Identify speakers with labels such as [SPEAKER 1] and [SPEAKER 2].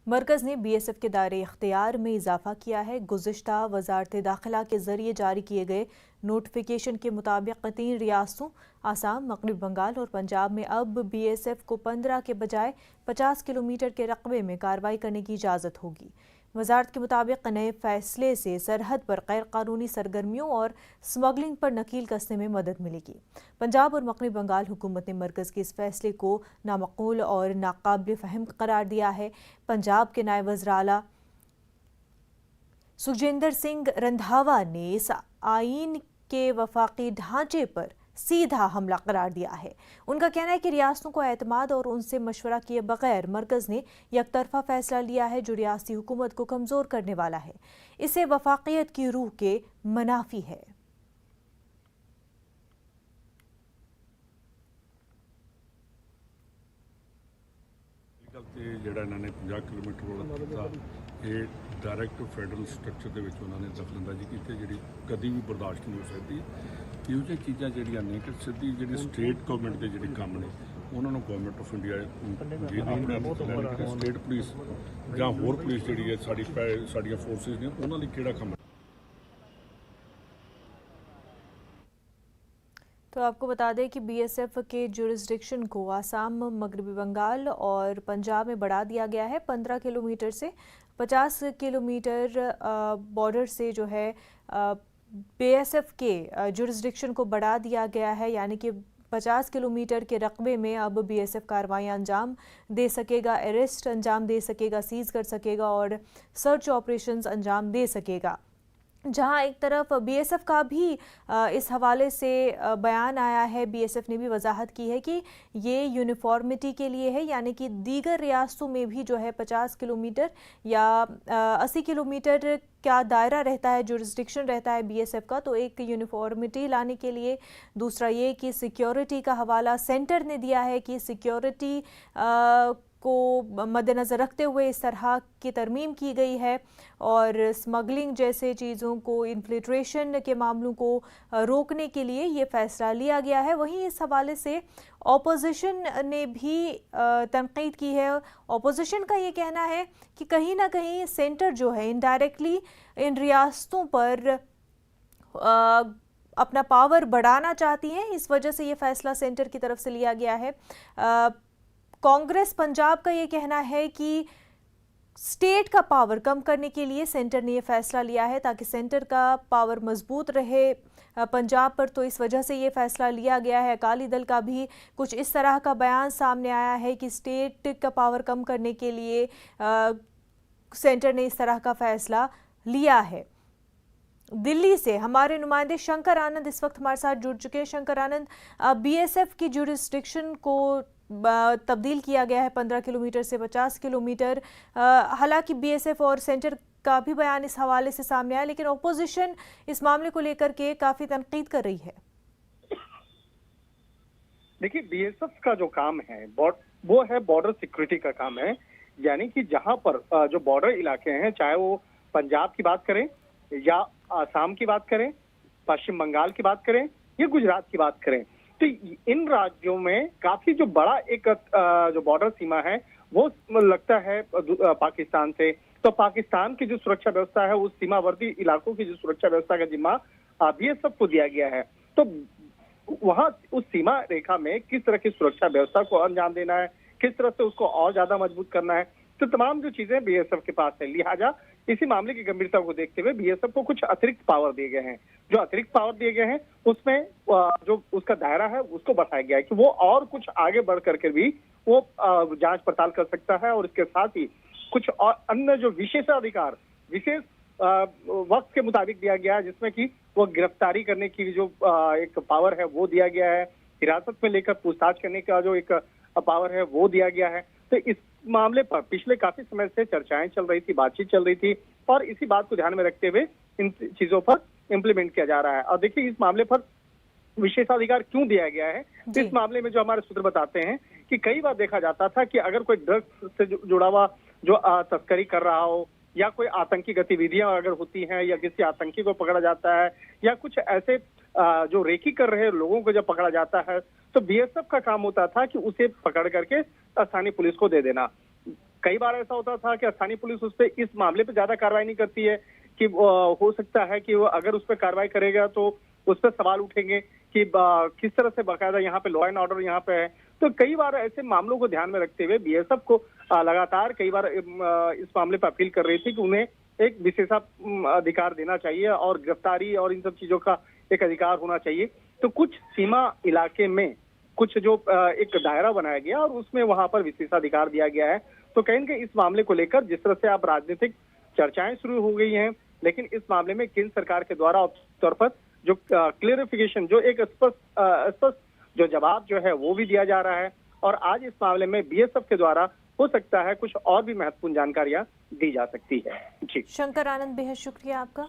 [SPEAKER 1] मरकज़ ने बीएसएफ के दायरे इख्तियार में इजाफा किया है। गुज़िश्ता वज़ारत दाखिला के ज़रिए जारी किए गए नोटिफिकेशन के मुताबिक 3 रियासतों आसाम, मगरबी बंगाल और पंजाब में अब बीएसएफ को 15 के बजाय 50 किलोमीटर के रकबे में कार्रवाई करने की इजाज़त होगी। वजारत के मुताबिक नए फैसले से सरहद पर गैर कानूनी सरगर्मियों और स्मगलिंग पर नकील कसने में मदद मिलेगी। पंजाब और मगरबी बंगाल हुकूमत ने मरकज़ के इस फैसले को नामकबूल और नाकाबिल फ़हम करार दिया है। पंजाब के नायब वज़ीर आला सुखजिंदर सिंह रंधावा ने इस आईन के वफाकी ढांचे पर सीधा हमला करार दिया है। उनका कहना है कि रियासतों को एतमाद और उनसे मशवरा किए बगैर मरकज़ ने यकतरफा फैसला लिया है जो रियासती हुकूमत को कमज़ोर करने वाला है। इसे वफाकियत की रूह के मनाफी है।
[SPEAKER 2] ਜਿਹੜਾ ਇਹਨਾਂ ਨੇ 50 ਕਿਲੋਮੀਟਰ ਵਾਲਾ ਕੀਤਾ ਇਹ ਡਾਇਰੈਕਟ ਫੈਡਰਲ ਸਟਰਕਚਰ ਦੇ ਵਿੱਚ ਉਹਨਾਂ ਨੇ ਦਖਲਅੰਦਾਜ਼ੀ ਕੀਤੀ ਜਿਹੜੀ ਕਦੀ ਵੀ ਬਰਦਾਸ਼ਤ ਨਹੀਂ ਹੋ ਸਕਦੀ। ਇਹੋ ਜਿਹੀਆਂ ਚੀਜ਼ਾਂ ਜਿਹੜੀਆਂ ਨੇ ਕਿ ਸਿੱਧੀ ਜਿਹੜੀ ਸਟੇਟ ਗਵਰਨਮੈਂਟ ਦੇ ਜਿਹੜੇ ਕੰਮ ਨੇ ਉਹਨਾਂ ਨੂੰ ਗਵਰਨਮੈਂਟ ਆਫ ਇੰਡੀਆ ਜੇ ਆਪਣੇ ਆਪ ਸਟੇਟ ਪੁਲਿਸ ਜਾਂ ਹੋਰ ਪੁਲਿਸ ਜਿਹੜੀ ਹੈ ਸਾਡੀਆਂ ਫੋਰਸਿਸ ਨੇ ਉਹਨਾਂ ਲਈ ਕਿਹੜਾ ਕੰਮ।
[SPEAKER 1] तो आपको बता दें कि बीएसएफ के जुरिस्डिक्शन को आसाम, मगरबी बंगाल और पंजाब में बढ़ा दिया गया है। 15 किलोमीटर से 50 किलोमीटर बॉर्डर से जो है बीएसएफ के जुरिस्डिक्शन को बढ़ा दिया गया है, यानी कि 50 किलोमीटर के रकबे में अब बीएसएफ कार्रवाई अंजाम दे सकेगा, अरेस्ट अंजाम दे सकेगा, सीज कर सकेगा और सर्च ऑपरेशंस अंजाम दे सकेगा। जहां एक तरफ बीएसएफ का भी इस हवाले से बयान आया है, बीएसएफ ने भी वजाहत की है कि ये यूनिफॉर्मिटी के लिए है, यानी कि दीगर रियासतों में भी जो है 50 किलोमीटर या 80 किलोमीटर का दायरा रहता है, जुरिस्डिक्शन रहता है बीएसएफ का, तो एक यूनिफॉर्मिटी लाने के लिए। दूसरा ये कि सिक्योरिटी का हवाला सेंटर ने दिया है कि सिक्योरिटी को मद्देनज़र रखते हुए इस तरह की तरमीम की गई है और स्मगलिंग जैसे चीज़ों को, इन्फिल्ट्रेशन के मामलों को रोकने के लिए ये फ़ैसला लिया गया है। वहीं इस हवाले से ऑपोजिशन ने भी तनकीद की है। ऑपोजिशन का ये कहना है कि कहीं ना कहीं सेंटर जो है इनडायरेक्टली इन रियासतों पर अपना पावर बढ़ाना चाहती हैं, इस वजह से ये फ़ैसला सेंटर की तरफ से लिया गया है। कांग्रेस पंजाब का ये कहना है कि स्टेट का पावर कम करने के लिए सेंटर ने ये फैसला लिया है ताकि सेंटर का पावर मजबूत रहे पंजाब पर, तो इस वजह से ये फैसला लिया गया है। अकाली दल का भी कुछ इस तरह का बयान सामने आया है कि स्टेट का पावर कम करने के लिए सेंटर ने इस तरह का फैसला लिया है। दिल्ली से हमारे नुमाइंदे शंकर आनंद इस वक्त हमारे साथ जुड़ चुके हैं। शंकर आनंद, बीएसएफ की जुरिस्डिक्शन को तब्दील किया गया है 15 किलोमीटर से 50 किलोमीटर। हालांकि बीएसएफ और सेंटर का भी बयान इस हवाले से सामने आया, लेकिन ऑपोजिशन इस मामले को लेकर के काफी तनकीद कर रही है।
[SPEAKER 3] देखिए, बीएसएफ का जो काम है वो है बॉर्डर सिक्योरिटी का काम है, यानी कि जहां पर जो बॉर्डर इलाके हैं, चाहे वो पंजाब की बात करें या आसाम की बात करें, पश्चिम बंगाल की बात करें या गुजरात की बात करें, तो इन राज्यों में काफी जो बड़ा एक जो बॉर्डर सीमा है वो लगता है पाकिस्तान से। तो पाकिस्तान की जो सुरक्षा व्यवस्था है, उस सीमावर्ती इलाकों की जो सुरक्षा व्यवस्था का जिम्मा बीएसएफ को दिया गया है। तो वहां उस सीमा रेखा में किस तरह की सुरक्षा व्यवस्था को अंजाम देना है, किस तरह से उसको और ज्यादा मजबूत करना है, तो तमाम जो चीजें बीएसएफ के पास है। लिहाजा इसी मामले की गंभीरता को देखते हुए बीएसएफ को कुछ अतिरिक्त पावर दिए गए हैं। जो अतिरिक्त पावर दिए गए हैं उसमें जो उसका दायरा है उसको बढ़ाया गया है कि वो और कुछ आगे बढ़ करके भी वो जांच पड़ताल कर सकता है, और इसके साथ ही कुछ और अन्य जो विशेषाधिकार विशेष वक्त के मुताबिक दिया गया है, जिसमें कि वो गिरफ्तारी करने की जो एक पावर है वो दिया गया है, हिरासत में लेकर पूछताछ करने का जो एक पावर है वो दिया गया है। तो इस मामले पर पिछले काफी समय से चर्चाएं चल रही थी, बातचीत चल रही थी, और इसी बात को ध्यान में रखते हुए इन चीजों पर इम्प्लीमेंट किया जा रहा है। और देखिए, इस मामले पर विशेषाधिकार क्यों दिया गया है, तो इस मामले में जो हमारे सूत्र बताते हैं कि कई बार देखा जाता था कि अगर कोई ड्रग्स से जुड़ा हुआ जो तस्करी कर रहा हो, या कोई आतंकी गतिविधियां अगर होती हैं, या किसी आतंकी को पकड़ा जाता है, या कुछ ऐसे जो रेकी कर रहे लोगों को जब पकड़ा जाता है, तो बीएसएफ का काम होता था कि उसे पकड़ करके स्थानीय पुलिस को दे देना। कई बार ऐसा होता था कि स्थानीय पुलिस उस पर इस मामले पे ज्यादा कार्रवाई नहीं करती है कि हो सकता है कि वो अगर उस पर कार्रवाई करेगा तो उस पर सवाल उठेंगे कि किस तरह से बाकायदा यहाँ पे लॉ एंड ऑर्डर यहाँ पे है। तो कई बार ऐसे मामलों को ध्यान में रखते हुए बीएसएफ को लगातार कई बार इस मामले पर अपील कर रही थी कि उन्हें एक विशेषाधिकार देना चाहिए और गिरफ्तारी और इन सब चीजों का एक अधिकार होना चाहिए। तो कुछ सीमा इलाके में कुछ जो एक दायरा बनाया गया और उसमें वहां पर विशेषाधिकार दिया गया है। तो कहीं न कहीं इस मामले को लेकर जिस तरह से आप राजनीतिक चर्चाएं शुरू हो गई हैं, लेकिन इस मामले में केंद्र सरकार के द्वारा तौर पर जो क्लियरिफिकेशन, जो एक स्पष्ट जो जवाब जो है वो भी दिया जा रहा है। और आज इस मामले में बीएसएफ के द्वारा हो सकता है कुछ और भी महत्वपूर्ण जानकारियां दी जा सकती है। जी
[SPEAKER 1] शंकर आनंद, बेहद शुक्रिया आपका।